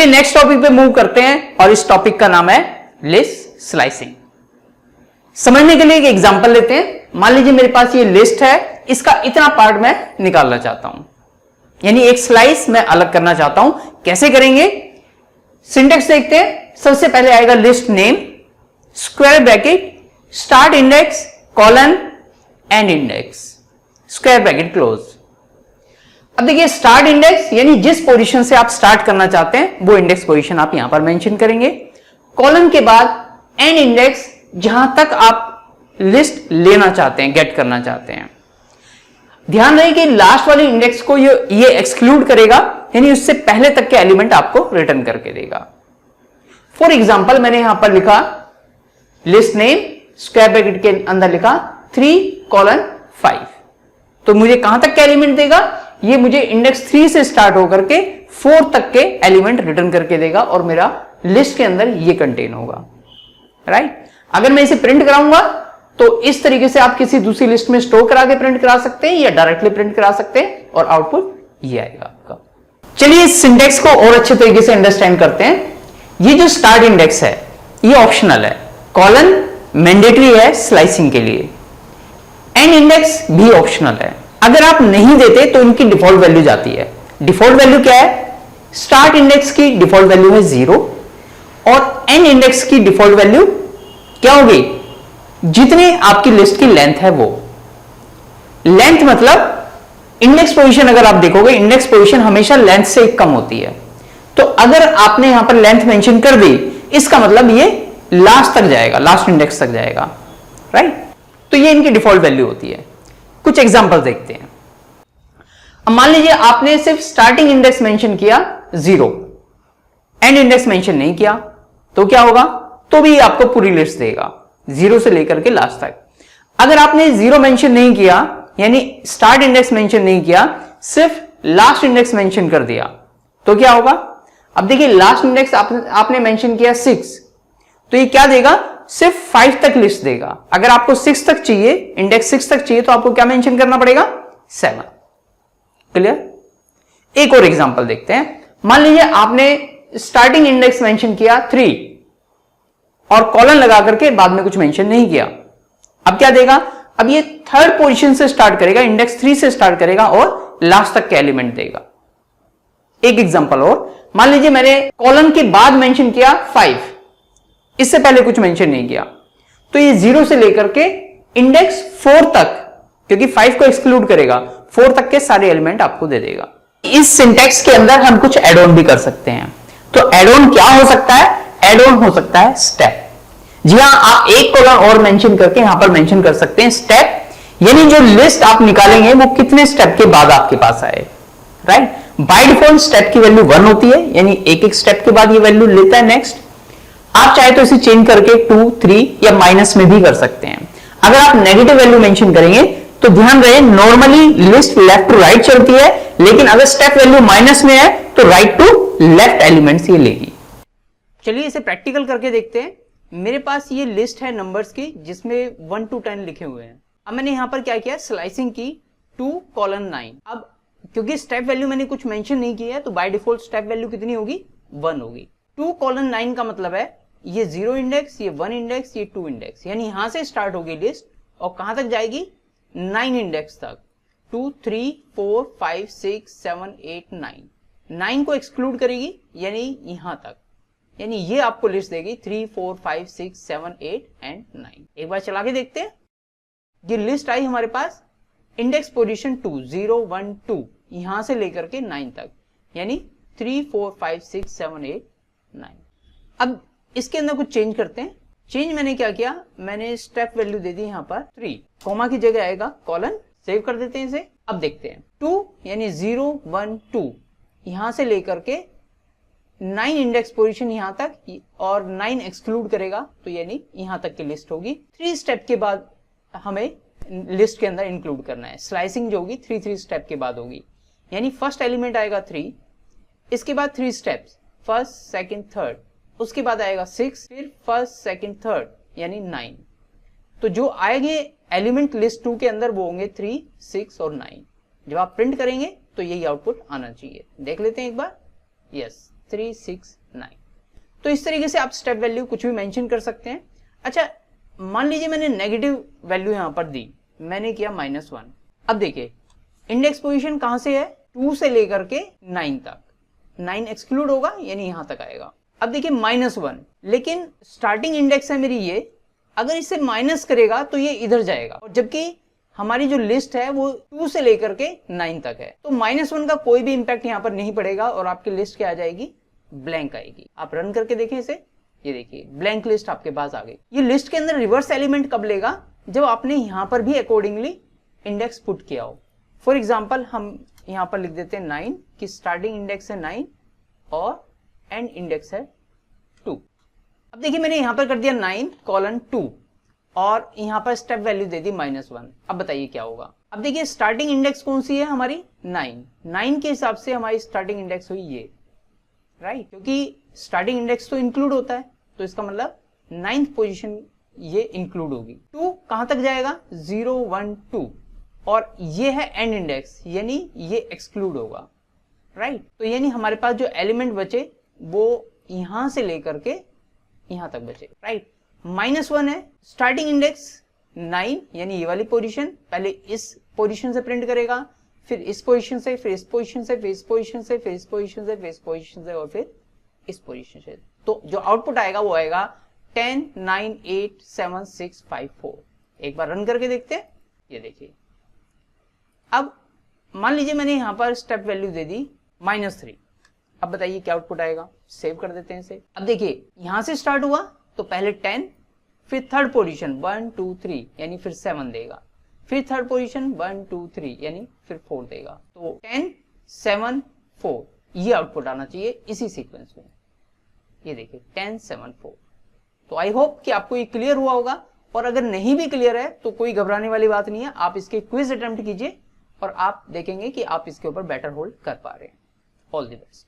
चलिए next topic पे move करते हैं और इस टॉपिक का नाम है लिस्ट स्लाइसिंग। समझने के लिए एक एग्जांपल लेते हैं। मान लीजिए मेरे पास ये लिस्ट है, इसका इतना पार्ट मैं निकालना चाहता हूं, यानी एक स्लाइस मैं अलग करना चाहता हूं। कैसे करेंगे? सिंटेक्स देखते हैं। सबसे पहले आएगा list name, square bracket, start index, colon, and index, square bracket close. अब देखिए स्टार्ट इंडेक्स यानी जिस पोजीशन से आप स्टार्ट करना चाहते हैं वो इंडेक्स पोजीशन आप यहां पर मेंशन करेंगे। कॉलन के बाद एंड इंडेक्स, जहां तक आप लिस्ट लेना चाहते हैं, गेट करना चाहते हैं। ध्यान रहे कि लास्ट वाले इंडेक्स को ये एक्सक्लूड करेगा, यानी उससे पहले तक के एलिमेंट आपको रिटर्न करके देगा। फॉर एग्जाम्पल मैंने यहां पर लिखा लिस्ट नेम, स्क्वायर ब्रैकेट के अंदर लिखा 3:5, तो मुझे कहां तक के एलिमेंट देगा? ये मुझे इंडेक्स 3 से स्टार्ट होकर के 4 तक के एलिमेंट रिटर्न करके देगा और मेरा लिस्ट के अंदर ये कंटेन होगा, राइट। अगर मैं इसे प्रिंट कराऊंगा तो इस तरीके से आप किसी दूसरी लिस्ट में स्टोर करा के प्रिंट करा सकते हैं या डायरेक्टली प्रिंट करा सकते हैं और आउटपुट ये आएगा आपका। चलिए इस सिंटेक्स को और अच्छे तरीके से अंडरस्टैंड करते हैं। ये जो स्टार्ट इंडेक्स है ये ऑप्शनल है, कॉलन मैंडेटरी है स्लाइसिंग के लिए, एंड इंडेक्स भी ऑप्शनल है। अगर आप नहीं देते तो इनकी डिफॉल्ट वैल्यू जाती है। डिफॉल्ट वैल्यू क्या है? स्टार्ट इंडेक्स की डिफॉल्ट वैल्यू है 0 और एंड इंडेक्स की डिफॉल्ट वैल्यू क्या होगी? जितनी आपकी लिस्ट की लेंथ है वो। लेंथ मतलब इंडेक्स पोजीशन, अगर आप देखोगे इंडेक्स पोजीशन हमेशा लेंथ से कम होती है। तो अगर आपने यहां पर लेंथ मेंशन कर दी, इसका मतलब ये लास्ट तक जाएगा, लास्ट इंडेक्स तक जाएगा, राइट। तो ये इनकी डिफॉल्ट वैल्यू होती है। कुछ एग्जांपल देखते हैं। अब मान लीजिए आपने सिर्फ स्टार्टिंग इंडेक्स मेंशन किया 0, एंड इंडेक्स मेंशन नहीं किया, तो क्या होगा? तो भी आपको पूरी लिस्ट देगा 0 से लेकर के लास्ट तक। अगर आपने 0 मेंशन नहीं किया, यानी स्टार्ट इंडेक्स मेंशन नहीं किया, सिर्फ लास्ट इंडेक्स मेंशन कर दिया, तो क्या होगा? अब देखिए लास्ट इंडेक्स आपने मेंशन किया 6, तो ये क्या देगा? सिर्फ 5 तक लिस्ट देगा। अगर आपको 6 तक चाहिए, इंडेक्स 6 तक चाहिए, तो आपको क्या मेंशन करना पड़ेगा? 7। क्लियर? एक और एग्जांपल देखते हैं। मान लीजिए आपने स्टार्टिंग इंडेक्स मेंशन किया 3 और कॉलन लगा करके बाद में कुछ मेंशन नहीं किया। अब क्या देगा? अब ये थर्ड पोजीशन से स्टार्ट करेगा, इंडेक्स 3 से स्टार्ट करेगा और लास्ट तक के एलिमेंट देगा। एक एग्जांपल और, मान लीजिए मैंने कॉलन के बाद मेंशन किया 5, इससे पहले कुछ मेंशन नहीं किया, तो ये 0 से लेकर के इंडेक्स 4 तक, क्योंकि 5 को एक्सक्लूड करेगा, 4 तक के सारे एलिमेंट आपको दे देगा। इस सिंटेक्स के अंदर हम कुछ एड ऑन भी कर सकते हैं। तो एड ऑन क्या हो सकता है? एड ऑन हो सकता है स्टेप। जी हां, आप एक कॉलम और मेंशन करके यहां पर मेंशन कर सकते हैं स्टेप, यानी जो लिस्ट आप निकालेंगे वो कितने स्टेप के बाद आपके पास आए, राइट। बाय डिफॉल्ट स्टेप की वैल्यू 1 होती है, यानी एक एक स्टेप के बाद ये वैल्यू लेता है नेक्स्ट। आप चाहे तो इसे चेंज करके 2, 3 या माइनस में भी कर सकते हैं। अगर आप नेगेटिव वैल्यू मेंशन करेंगे तो ध्यान रहे normally list left to right चलती है, लेकिन अगर स्टेप वैल्यू माइनस में है तो राइट टू लेफ्ट एलिमेंट्स ये लेगी। चलिए इसे प्रैक्टिकल करके देखते हैं। मेरे पास ये लिस्ट है नंबर्स की जिसमें 1 to 10 लिखे हुए हैं। अब मैंने यहां पर क्या किया? स्लाइसिंग की 2:9। अब क्योंकि स्टेप वैल्यू मैंने कुछ मेंशन नहीं किया है तो बाय डिफॉल्ट स्टेप वैल्यू कितनी होगी? 1 होगी। 2:9 का मतलब है ये 0 इंडेक्स, ये 1 इंडेक्स, ये 2 इंडेक्स, यानी यहां से स्टार्ट होगी लिस्ट और कहां तक जाएगी? 9 इंडेक्स तक। 2, 3, 4, 5, 6, 7, 8, 9। 9 को एक्सक्लूड करेगी यानी यहां तक, यानी ये आपको लिस्ट देगी 3, 4, 5, 6, 7, 8 एंड 9। एक बार चला के देखते हैं। ये लिस्ट आई हमारे पास इंडेक्स पोजीशन 2, 0, 1, 2, यहां से लेकर के 9 तक, यानी 3, 4, 5, 6, 7, 8, 9। अब इसके अंदर कुछ चेंज करते हैं। चेंज मैंने क्या किया? मैंने स्टेप वैल्यू दे दी यहां पर 3, कॉमा की जगह आएगा कॉलन। सेव कर देते हैं इसे। अब देखते हैं 2 यानी 0, 1, 2, यहां से लेकर के 9 इंडेक्स पोजीशन यहां तक और 9 एक्सक्लूड करेगा तो यानी यहां तक की लिस्ट होगी। 3 स्टेप के बाद हमें लिस्ट के अंदर इंक्लूड करना है। स्लाइसिंग जो होगी 3 स्टेप के बाद होगी, यानी फर्स्ट एलिमेंट आएगा 3, इसके बाद 3 स्टेप्स, फर्स्ट, सेकंड, थर्ड, उसके बाद आएगा 6, फिर फर्स्ट, सेकंड, थर्ड, यानी 9। तो जो आएंगे एलिमेंट लिस्ट 2 के अंदर वो होंगे 3, 6 और 9। जब आप प्रिंट करेंगे तो यही आउटपुट आना चाहिए। देख लेते हैं एक बार। यस, 3 6 9। तो इस तरीके से आप स्टेप वैल्यू कुछ भी मेंशन कर सकते हैं। अच्छा, मान लीजिए मैंने नेगेटिव वैल्यू यहां पर दी, मैंने किया -1। अब देखिए इंडेक्स पोजीशन कहां से है, 2 से लेकर के 9 तक, 9 एक्सक्लूड होगा यानी यहां तक आएगा। अब देखिए -1, लेकिन स्टार्टिंग इंडेक्स है मेरी ये, अगर इसे माइनस करेगा तो ये इधर जाएगा, और जबकि हमारी जो लिस्ट है वो 2 से लेकर के 9 तक है, तो -1 का कोई भी इंपैक्ट यहां पर नहीं पड़ेगा और आपकी लिस्ट क्या आ जाएगी, ब्लैंक आएगी। आप रन करके देखें इसे, ये देखिए ब्लैंक लिस्ट आपके पास आ गई। ये लिस्ट के अंदर रिवर्स एलिमेंट कब लेगा, जब आपने यहां पर भी अकॉर्डिंगली इंडेक्स पुट किया हो। फॉर एग्जाम्पल हम यहां पर लिख देते हैं 9 कि स्टार्टिंग इंडेक्स है 9 और एंड इंडेक्स है 2। अब देखिए मैंने यहां पर कर दिया 9:2 और यहां पर स्टेप वैल्यू दे दी -1। अब बताइए क्या होगा। अब देखिए स्टार्टिंग इंडेक्स कौन सी है हमारी, 9 के हिसाब से हमारी स्टार्टिंग इंडेक्स हुई ये, राइट, क्योंकि स्टार्टिंग इंडेक्स तो इंक्लूड होता है, तो इसका मतलब 9th पोजीशन ये इंक्लूड होगी। 2 कहां तक जाएगा, 0 1 2, और ये है एंड इंडेक्स यानी ये एक्सक्लूड होगा, राइट। तो यानी हमारे पास जो एलिमेंट बचे वो यहां से लेकर के यहां तक बचे, राइट। -1 है स्टार्टिंग इंडेक्स 9 यानी ये वाली पोजीशन, पहले इस पोजीशन से प्रिंट करेगा, फिर इस पोजीशन से, फिर इस पोजीशन से, फिर इस पोजीशन से, फिर इस पोजीशन से, फिर इस पोजीशन से और फिर इस पोजीशन से। तो जो आउटपुट आएगा वो आएगा 10 9 8 7 6 5 4। एक बार रन करके देखते हैं, ये देखिए। अब मान लीजिए मैंने यहां पर स्टेप वैल्यू दे दी -3। अब बताइए क्या आउटपुट आएगा, सेव कर देते हैं इसे। अब देखिए यहां से स्टार्ट हुआ तो पहले 10, फिर थर्ड पोजीशन 1 2 3 यानी फिर 7 देगा, फिर थर्ड पोजीशन 1 2 3 यानी फिर 4 देगा। तो 10 7 4 ये आउटपुट आना चाहिए इसी सीक्वेंस में। ये देखिए 10 7 4। तो आई होप कि आपको ये क्लियर हुआ होगा, और अगर नहीं भी क्लियर है तो कोई घबराने वाली बात नहीं है, आप इसके क्विज अटेम्प्ट कीजिए और आप देखेंगे कि आप इसके ऊपर बेटर होल्ड कर पा रहे हैं। All the best.